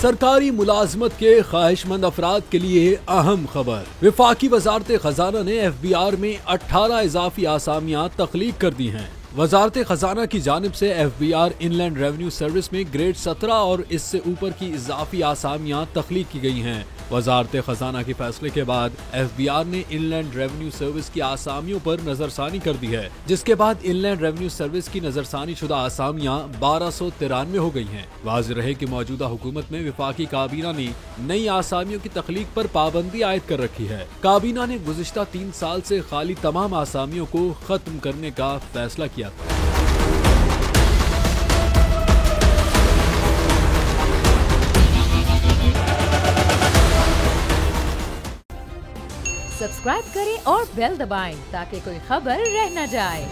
सरकारी मुलाजमत के ख्वाहिशमंद अफराद के लिए अहम खबर। वफाकी वजारत खजाना ने FBR में 18 इजाफी आसामियां तख्लीक कर दी हैं। वजारत खजाना की जानिब से FBR इनलैंड रेवेन्यू सर्विस में ग्रेड 17 और इससे ऊपर की इजाफी आसामियां तख्लीक की गई हैं। वजारत खजाना के फैसले के बाद FBR ने इनलैंड रेवेन्यू सर्विस की आसामियों पर नजरसानी कर दी है, जिसके बाद इनलैंड रेवेन्यू सर्विस की नजरसानी शुदा आसामियां 1293 हो गई हैं। वाज़ेह रहे कि मौजूदा हुकूमत में वफाकी काबीना ने नई आसामियों की तख्लीक पर पाबंदी आयद कर रखी है। काबीना ने गुज़िश्ता 3 साल से खाली तमाम आसामियों को खत्म करने का फैसला किया था। सब्सक्राइब करें और बेल दबाएं ताकि कोई खबर रह न जाए।